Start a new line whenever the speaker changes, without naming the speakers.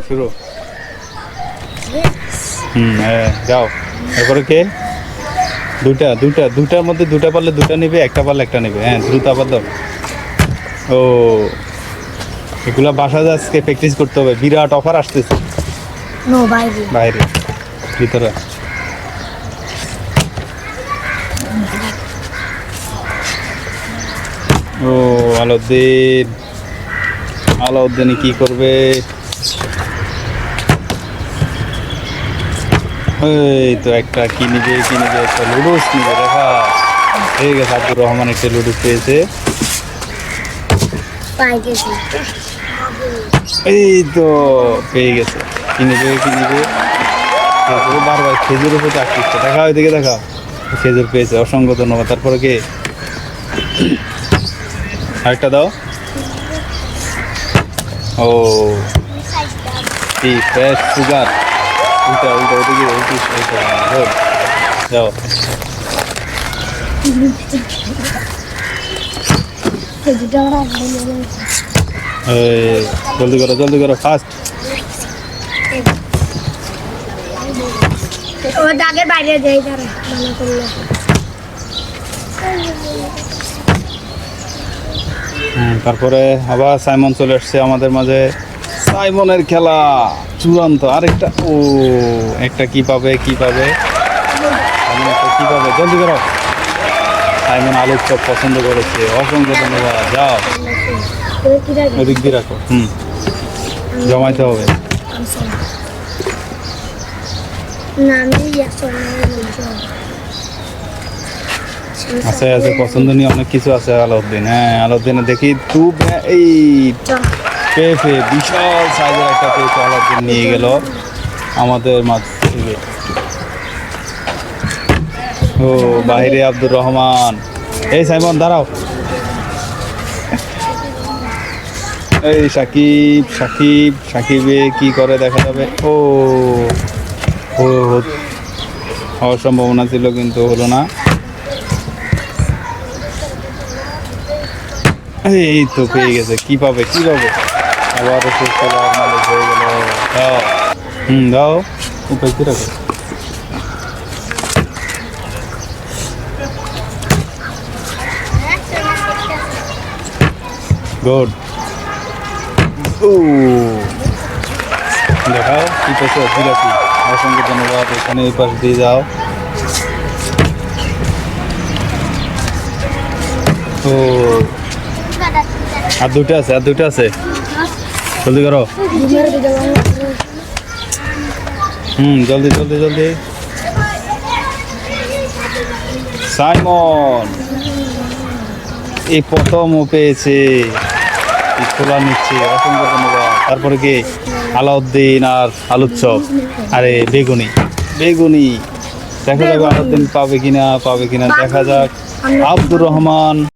শুরু। হ্যাঁ যাও। এরপরে কে? দুটার মধ্যে দুটা পারলে দুটা নেবে, একটা পারলে একটা নেবে। হ্যাঁ দ্রুত আবার দাও। ও এগুলা বাসায় আজকে প্র্যাকটিস করতে হবে, বিরাট অফার আসতেছে। বাইরে ভিতরে। ও আলাউদ্দিন কি করবে? এই তো একটা কি নিবে, একটা লুডুস নিবে। দেখা হয়ে গেছে, আব্দুর রহমান একটা লুডুস পেয়েছে। এই তো পেয়ে গেছে। কি নিবে বারবার খেজুরের প্রতি আকৃষ্ট। দেখা ওইদিকে দেখাও, খেজুর পেয়েছে, অসংখ্য ধন্যবাদ। তারপরে কে? আরেকটা দাও। ও ফ্রেশ সুগার। উল্টা ওদিকে যাও। জলদি করো ফাস্ট। তারপরে আবার সাইমন চলে আসছে আমাদের মাঝে। সাইমনের খেলা চূড়ান্ত। আরেকটা। ও একটা কি পাবে? জলদি করো। সাইমন আলুর চপ পছন্দ করেছে, অসংখ্য ধন্যবাদ। যাও ওদিক দিয়ে রাখো। জমাইতে হবে। আছে পছন্দনীয় অনেক কিছু আছে আলাউদ্দিন। হ্যাঁ আলাউদ্দিনে দেখি এই পেঁপে, বিশাল সাইজের একটা পেঁপে আলাউদ্দিন নিয়ে গেল আমাদের মাঝ থেকে। ও বাইরে আব্দুর রহমান। এই সাইমন দাঁড়াও। এই সাকিবে কি করে দেখা যাবে। ও হওয়ার সম্ভাবনা ছিল কিন্তু হলো না। এই তো পেয়ে গেছে। কি পাবে? আবার মালিক হয়ে গেল। দাও দাও উপায় কি রাখো। গুড। দেখাও কি পেয়েছো? জিলাপি। অসংখ্য ধন্যবাদ। এখানে এই পাশ দিয়ে যাও। ও আর দুটো আছে। জলদি করো। জলদি। সাইমন এই প্রথম ও পেয়েছে, খোলা নিচ্ছে। অসংখ্য ধন্যবাদ। তারপরে কি? আলাউদ্দিন আর আলুর চপ। আরে বেগুনি। দেখা যাবে আলাউদ্দিন পাবে কিনা দেখা যাক। আব্দুর রহমান